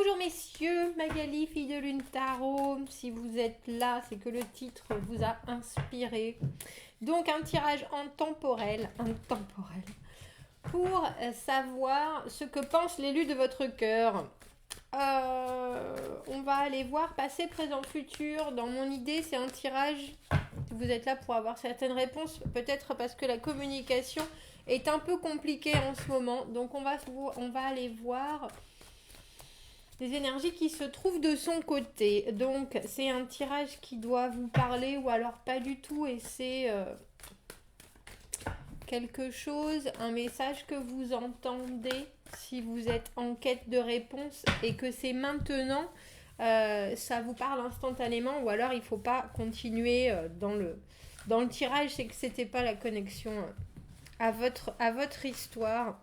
Bonjour messieurs, Magali, fille de lune tarot. Si vous êtes là, c'est que le titre vous a inspiré. Donc un tirage intemporel pour savoir ce que pense l'élu de votre cœur. On va aller voir passé, présent, futur. Dans mon idée, c'est un tirage. Vous êtes là pour avoir certaines réponses, peut-être parce que la communication est un peu compliquée en ce moment. Donc on va aller voir les énergies qui se trouvent de son côté. Donc c'est un tirage qui doit vous parler ou alors pas du tout, et c'est quelque chose, un message que vous entendez si vous êtes en quête de réponse et que c'est maintenant, ça vous parle instantanément, ou alors il ne faut pas continuer dans le tirage, c'est que c'était pas la connexion à votre histoire.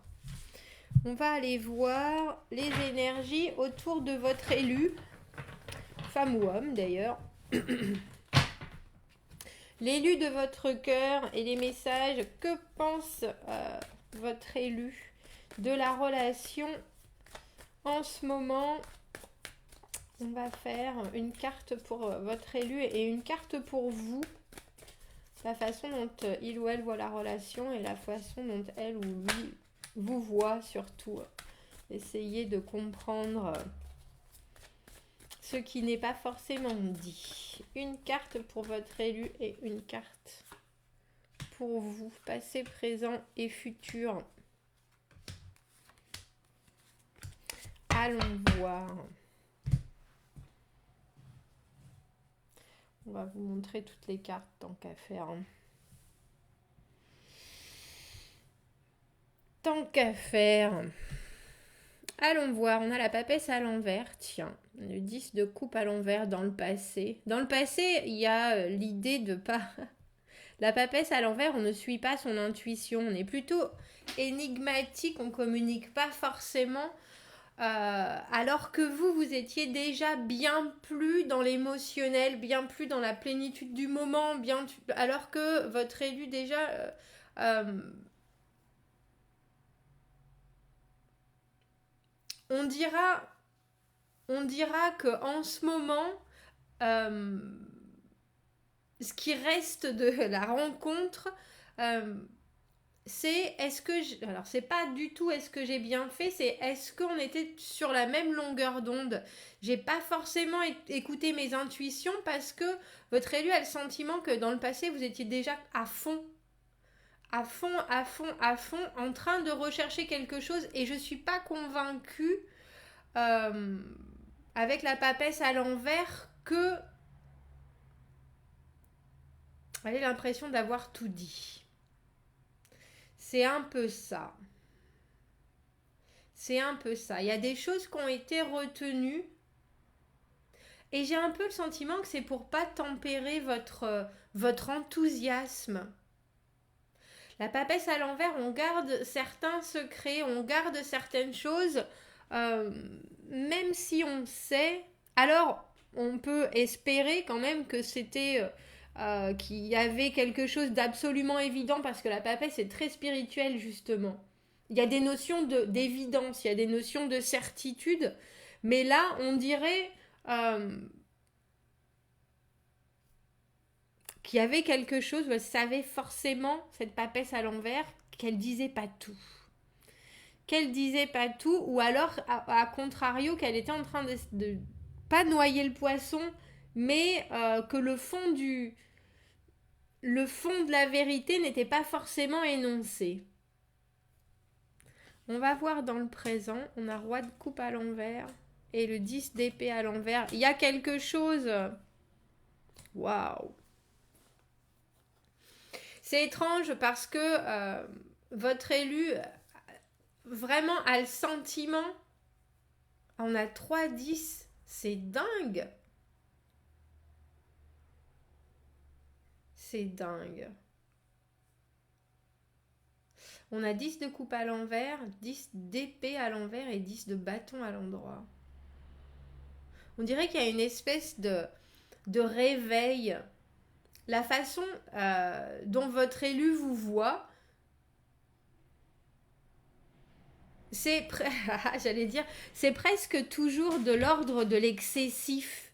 On va aller voir les énergies autour de votre élu, femme ou homme d'ailleurs. L'élu de votre cœur et les messages. Que pense votre élu de la relation en ce moment? On va faire une carte pour votre élu et une carte pour vous. La façon dont il ou elle voit la relation et la façon dont elle ou lui vous voit surtout. Essayez de comprendre ce qui n'est pas forcément dit. Une carte pour votre élu et une carte pour vous, passé, présent et futur. Allons voir. On va vous montrer toutes les cartes tant qu'à faire. Tant qu'à faire. Allons voir, on a la papesse à l'envers, tiens, le 10 de coupe à l'envers dans le passé. Dans le passé, il y a l'idée de pas... La papesse à l'envers, on ne suit pas son intuition, on est plutôt énigmatique, on communique pas forcément, alors que vous étiez déjà bien plus dans l'émotionnel, bien plus dans la plénitude du moment, alors que votre élu déjà... on dira qu'en ce moment, ce qui reste de la rencontre, c'est alors c'est pas du tout est-ce que j'ai bien fait, c'est est-ce qu'on était sur la même longueur d'onde. J'ai pas forcément écouté mes intuitions parce que votre élu a le sentiment que dans le passé vous étiez déjà à fond, en train de rechercher quelque chose, et je suis pas convaincue avec la papesse à l'envers que elle ait l'impression d'avoir tout dit. C'est un peu ça. C'est un peu ça. Il y a des choses qui ont été retenues et j'ai un peu le sentiment que c'est pour pas tempérer votre enthousiasme. La papesse à l'envers, on garde certains secrets, on garde certaines choses, même si on sait. Alors, on peut espérer quand même que c'était... qu'il y avait quelque chose d'absolument évident, parce que la papesse est très spirituelle justement. Il y a des notions d'évidence, il y a des notions de certitude, mais là on dirait qu'il y avait quelque chose, elle savait forcément, cette papesse à l'envers, qu'elle disait pas tout. Ou alors à contrario qu'elle était en train de pas noyer le poisson, mais que le fond de la vérité n'était pas forcément énoncé. On va voir dans le présent, on a roi de coupe à l'envers et le 10 d'épée à l'envers. Il y a quelque chose. Waouh. C'est étrange parce que votre élu vraiment a le sentiment. On a 3-10. C'est dingue. C'est dingue. On a 10 de coupe à l'envers, 10 d'épée à l'envers et 10 de bâton à l'endroit. On dirait qu'il y a une espèce de réveil. La façon dont votre élu vous voit, j'allais dire, c'est presque toujours de l'ordre de l'excessif.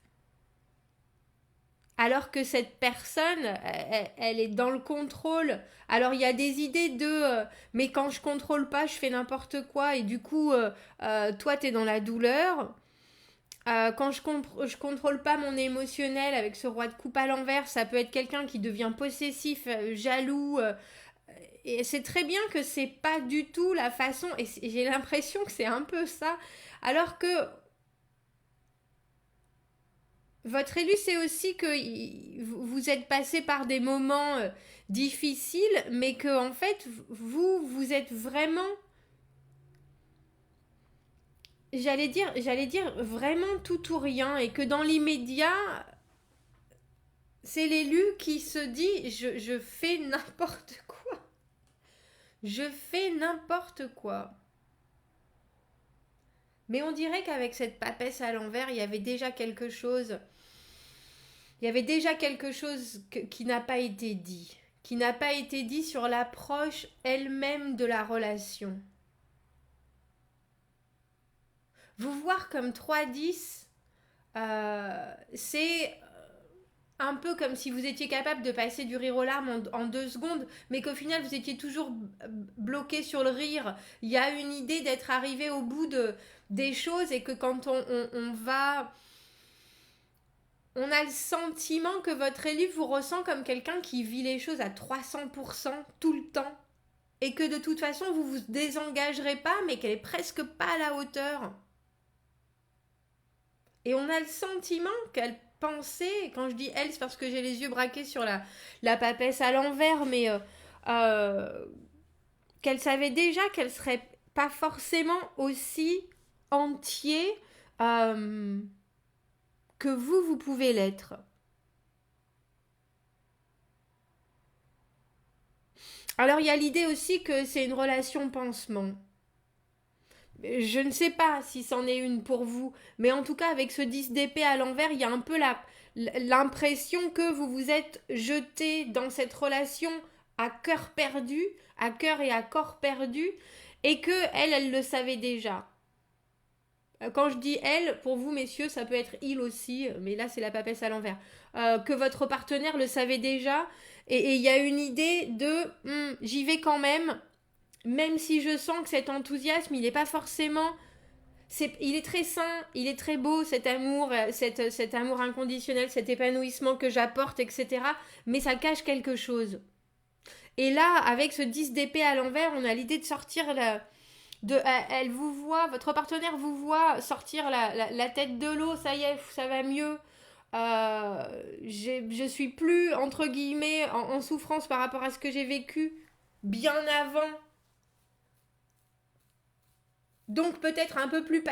Alors que cette personne, elle est dans le contrôle. Alors il y a des idées de mais quand je contrôle pas, je fais n'importe quoi et du coup, toi, tu es dans la douleur. Quand je contrôle pas mon émotionnel avec ce roi de coupe à l'envers, ça peut être quelqu'un qui devient possessif, jaloux. Et c'est très bien que c'est pas du tout la façon. Et j'ai l'impression que c'est un peu ça. Alors que votre élu, c'est aussi que vous êtes passé par des moments difficiles, mais que en fait, vous êtes vraiment, j'allais dire vraiment tout ou rien, et que dans l'immédiat, c'est l'élu qui se dit, je fais n'importe quoi, je fais n'importe quoi. Mais on dirait qu'avec cette papesse à l'envers, il y avait déjà quelque chose. Il y avait déjà quelque chose qui n'a pas été dit. Qui n'a pas été dit sur l'approche elle-même de la relation. Vous voir comme 3-10, c'est un peu comme si vous étiez capable de passer du rire aux larmes en 2 secondes, mais qu'au final vous étiez toujours bloqué sur le rire. Il y a une idée d'être arrivé au bout des choses et que quand on va... On a le sentiment que votre élu vous ressent comme quelqu'un qui vit les choses à 300% tout le temps. Et que de toute façon vous vous désengagerez pas, mais qu'elle est presque pas à la hauteur. Et on a le sentiment qu'elle pensait, quand je dis elle, c'est parce que j'ai les yeux braqués sur la papesse à l'envers, mais qu'elle savait déjà qu'elle serait pas forcément aussi entier que vous pouvez l'être. Alors il y a l'idée aussi que c'est une relation pansement. Je ne sais pas si c'en est une pour vous, mais en tout cas avec ce 10 d'épée à l'envers, il y a un peu l'impression que vous vous êtes jeté dans cette relation à cœur perdu, à cœur et à corps perdu, et que elle le savait déjà. Quand je dis elle, pour vous messieurs, ça peut être il aussi, mais là c'est la papesse à l'envers. Que votre partenaire le savait déjà, et il y a une idée de j'y vais quand même si je sens que cet enthousiasme, il n'est pas forcément... il est très sain, il est très beau cet amour, cet amour inconditionnel, cet épanouissement que j'apporte, etc. Mais ça cache quelque chose. Et là, avec ce 10 d'épée à l'envers, on a l'idée de sortir elle vous voit, votre partenaire vous voit sortir la tête de l'eau, ça y est, ça va mieux. Je suis plus, entre guillemets, en souffrance par rapport à ce que j'ai vécu bien avant. Donc peut-être un peu plus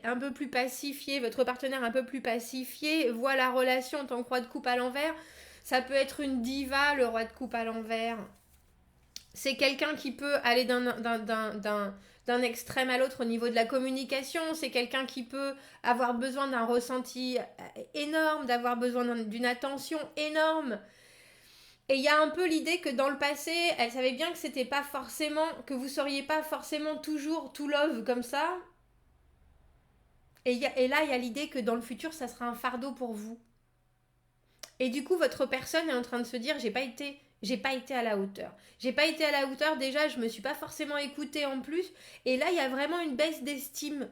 un peu plus pacifiée, votre partenaire un peu plus pacifié, voit la relation en tant que roi de coupe à l'envers. Ça peut être une diva, le roi de coupe à l'envers. C'est quelqu'un qui peut aller d'un extrême à l'autre au niveau de la communication. C'est quelqu'un qui peut avoir besoin d'un ressenti énorme, d'avoir besoin d'une attention énorme. Et il y a un peu l'idée que dans le passé, elle savait bien que c'était pas forcément, que vous seriez pas forcément toujours tout love comme ça. Et là, il y a l'idée que dans le futur, ça sera un fardeau pour vous. Et du coup, votre personne est en train de se dire, j'ai pas été à la hauteur. J'ai pas été à la hauteur, déjà, je me suis pas forcément écoutée en plus. Et là, il y a vraiment une baisse d'estime.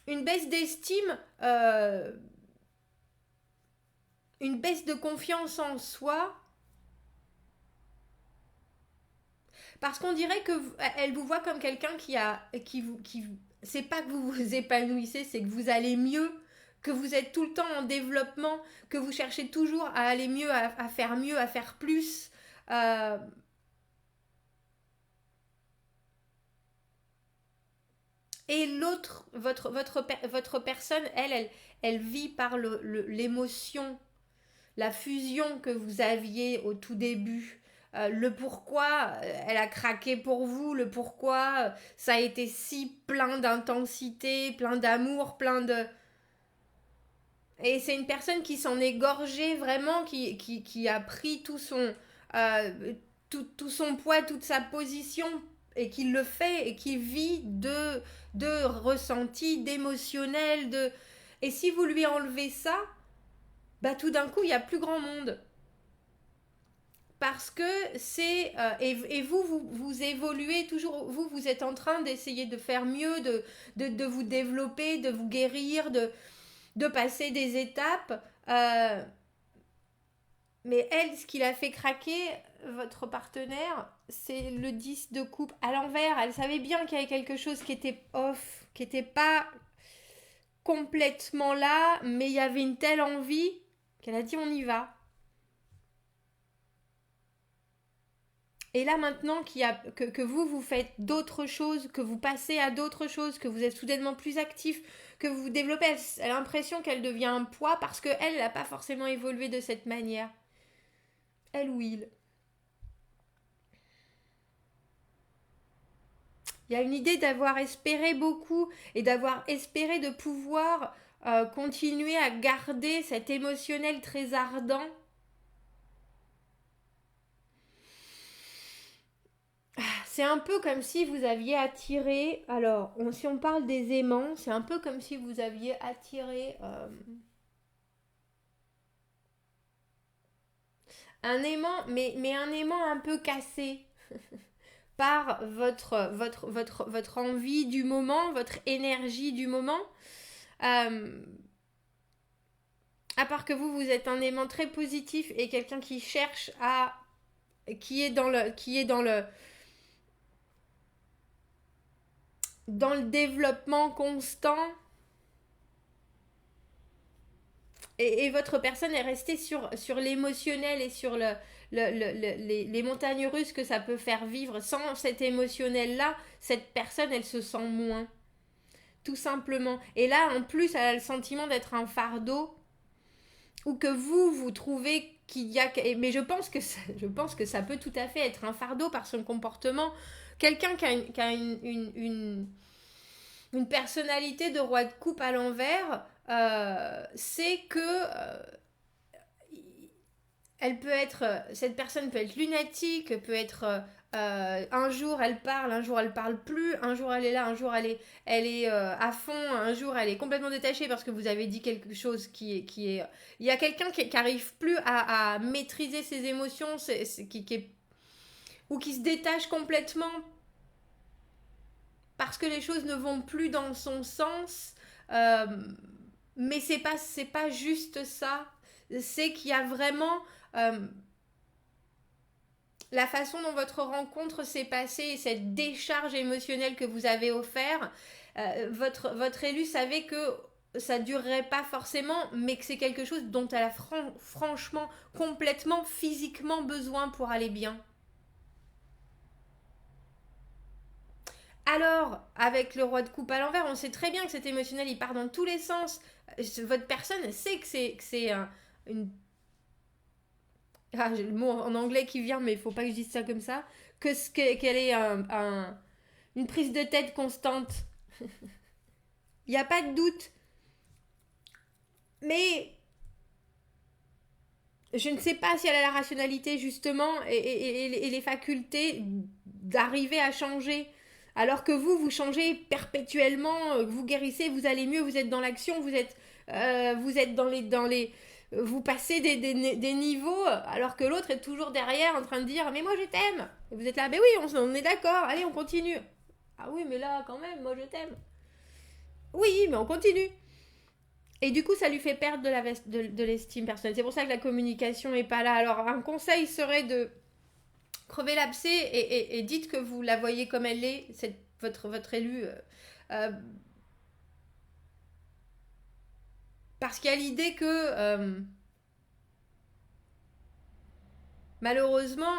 Une baisse d'estime, une baisse de confiance en soi. Parce qu'on dirait que elle vous voit comme quelqu'un c'est pas que vous vous épanouissez, c'est que vous allez mieux, que vous êtes tout le temps en développement, que vous cherchez toujours à aller mieux, à faire mieux, à faire plus. Euh, et l'autre, votre personne, elle vit par l'émotion, la fusion que vous aviez au tout début. Le pourquoi elle a craqué pour vous, le pourquoi ça a été si plein d'intensité, plein d'amour, plein de... Et c'est une personne qui s'en est gorgée vraiment, qui a pris tout son poids, toute sa position, et qu'il le fait et qu'il vit de ressenti, d'émotionnel, et si vous lui enlevez ça, bah tout d'un coup il y a plus grand monde. Parce que c'est et vous évoluez toujours, vous êtes en train d'essayer de faire mieux, de vous développer, de vous guérir, de passer des étapes. Mais elle, ce qui l'a fait craquer, votre partenaire, c'est le 10 de coupe à l'envers. Elle savait bien qu'il y avait quelque chose qui était off, qui n'était pas complètement là, mais il y avait une telle envie qu'elle a dit on y va. Et là maintenant que vous faites d'autres choses, que vous passez à d'autres choses, que vous êtes soudainement plus actif, que vous vous développez, elle a l'impression qu'elle devient un poids parce qu'elle n'a pas forcément évolué de cette manière. Elle ou il. Il y a une idée d'avoir espéré beaucoup et d'avoir espéré de pouvoir continuer à garder cet émotionnel très ardent. C'est un peu comme si vous aviez attiré, alors si on parle des aimants, c'est un peu comme si vous aviez attiré un aimant, mais un aimant un peu cassé par votre envie du moment, votre énergie du moment. À part que vous êtes un aimant très positif et quelqu'un qui cherche à... qui est dans le développement constant. Et votre personne est restée sur l'émotionnel et sur les montagnes russes que ça peut faire vivre. Sans cet émotionnel-là, cette personne, elle se sent moins. Tout simplement. Et là, en plus, elle a le sentiment d'être un fardeau. Ou que vous trouvez qu'il y a... Mais je pense que ça peut tout à fait être un fardeau par son comportement. Quelqu'un qui a une personnalité de roi de coupe à l'envers, c'est que elle peut être, cette personne peut être lunatique, peut être un jour elle parle, un jour elle parle plus, un jour elle est là, un jour elle est à fond, un jour elle est complètement détachée parce que vous avez dit quelque chose qui est... Il y a quelqu'un qui arrive plus à maîtriser ses émotions, qui est... ou qui se détache complètement parce que les choses ne vont plus dans son sens. Euh, mais c'est pas juste ça. C'est qu'il y a vraiment la façon dont votre rencontre s'est passée et cette décharge émotionnelle que vous avez offert. Votre élu savait que ça durerait pas forcément, mais que c'est quelque chose dont elle a franchement, complètement, physiquement besoin pour aller bien. Alors, avec le roi de coupe à l'envers, on sait très bien que cet émotionnel, il part dans tous les sens. Votre personne sait que c'est une... Ah, j'ai le mot en anglais qui vient, mais il faut pas que je dise ça comme ça. Qu'elle est une prise de tête constante. Il n'y a pas de doute. Mais je ne sais pas si elle a la rationalité, justement, et les facultés d'arriver à changer. Alors que vous changez perpétuellement, vous guérissez, vous allez mieux, vous êtes dans l'action, vous êtes dans les vous passez des niveaux, alors que l'autre est toujours derrière en train de dire mais moi je t'aime. Et vous êtes là, mais oui, on est d'accord, allez, on continue. Ah oui, mais là, quand même, moi je t'aime. Oui, mais on continue. Et du coup, ça lui fait perdre de l'estime personnelle. C'est pour ça que la communication est pas là. Alors, un conseil serait de crever l'abcès et dites que vous la voyez comme elle est, votre élu. Parce qu'il y a l'idée que malheureusement,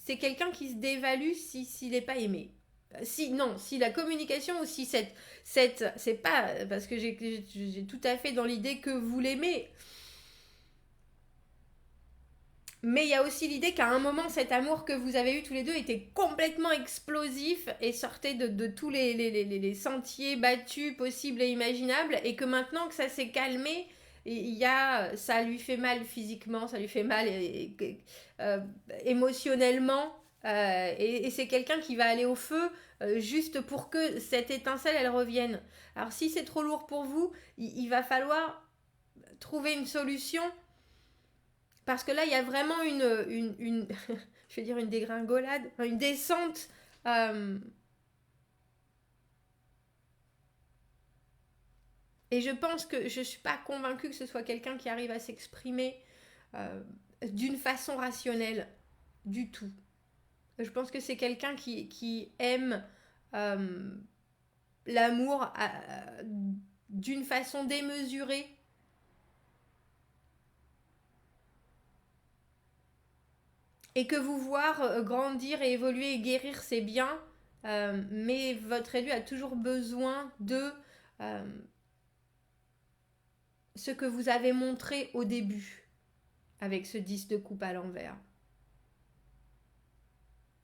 c'est quelqu'un qui se dévalue s'il n'est pas aimé. Si la communication ou si c'est pas parce que j'ai tout à fait dans l'idée que vous l'aimez, mais il y a aussi l'idée qu'à un moment cet amour que vous avez eu tous les deux était complètement explosif et sortait de tous les sentiers battus possibles et imaginables, et que maintenant que ça s'est calmé, ça lui fait mal physiquement, ça lui fait mal émotionnellement. Et c'est quelqu'un qui va aller au feu juste pour que cette étincelle, elle revienne. Alors si c'est trop lourd pour vous, il va falloir trouver une solution. Parce que là, il y a vraiment une je vais dire une dégringolade, une descente. Et je pense que je ne suis pas convaincue que ce soit quelqu'un qui arrive à s'exprimer d'une façon rationnelle du tout. Je pense que c'est quelqu'un qui aime l'amour d'une façon démesurée. Et que vous voir grandir et évoluer et guérir, c'est bien. Mais votre élu a toujours besoin de ce que vous avez montré au début avec ce 10 de coupe à l'envers.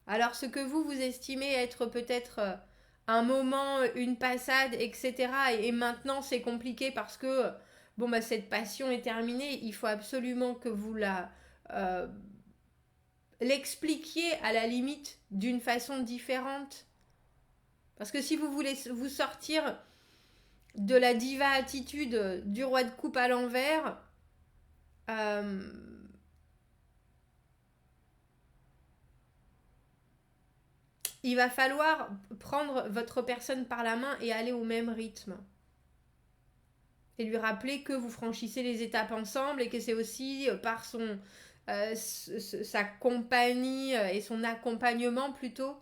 Alors ce que vous estimez être peut-être un moment, une passade, etc. Et maintenant c'est compliqué parce que bon bah cette passion est terminée, il faut absolument que vous l'expliquiez à la limite d'une façon différente. Parce que si vous voulez vous sortir de la diva attitude du roi de coupe à l'envers, il va falloir prendre votre personne par la main et aller au même rythme. Et lui rappeler que vous franchissez les étapes ensemble et que c'est aussi par sa compagnie et son accompagnement plutôt.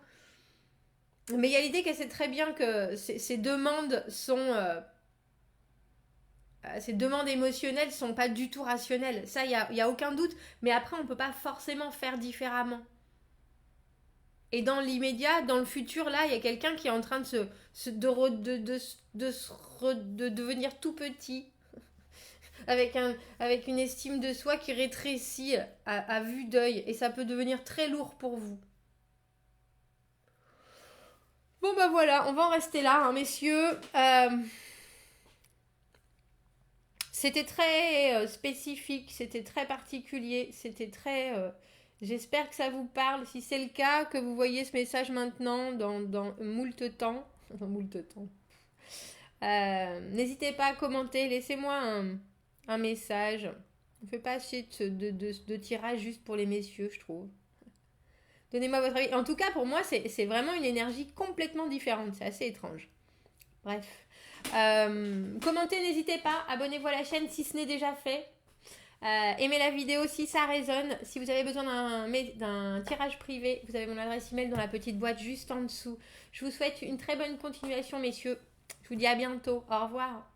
Mais il y a l'idée qu'elle sait très bien que ces demandes sont... ces demandes émotionnelles sont pas du tout rationnelles. Ça, il y a aucun doute. Mais après, on peut pas forcément faire différemment. Et dans l'immédiat, dans le futur, là, il y a quelqu'un qui est en train de devenir tout petit, avec une estime de soi qui rétrécit à vue d'œil, et ça peut devenir très lourd pour vous. Bon bah voilà, on va en rester là, hein, messieurs. C'était très spécifique, c'était très particulier, c'était très... J'espère que ça vous parle. Si c'est le cas, que vous voyez ce message maintenant dans moult temps. Dans moult temps. N'hésitez pas à commenter. Laissez-moi un message. Ne faites pas assez de tirage juste pour les messieurs, je trouve. Donnez-moi votre avis. En tout cas, pour moi, c'est vraiment une énergie complètement différente. C'est assez étrange. Bref. Commentez, n'hésitez pas. Abonnez-vous à la chaîne si ce n'est déjà fait. Aimez la vidéo si ça résonne. Si vous avez besoin d'un tirage privé, vous avez mon adresse email dans la petite boîte juste en dessous. Je vous souhaite une très bonne continuation, messieurs. Je vous dis à bientôt. Au revoir.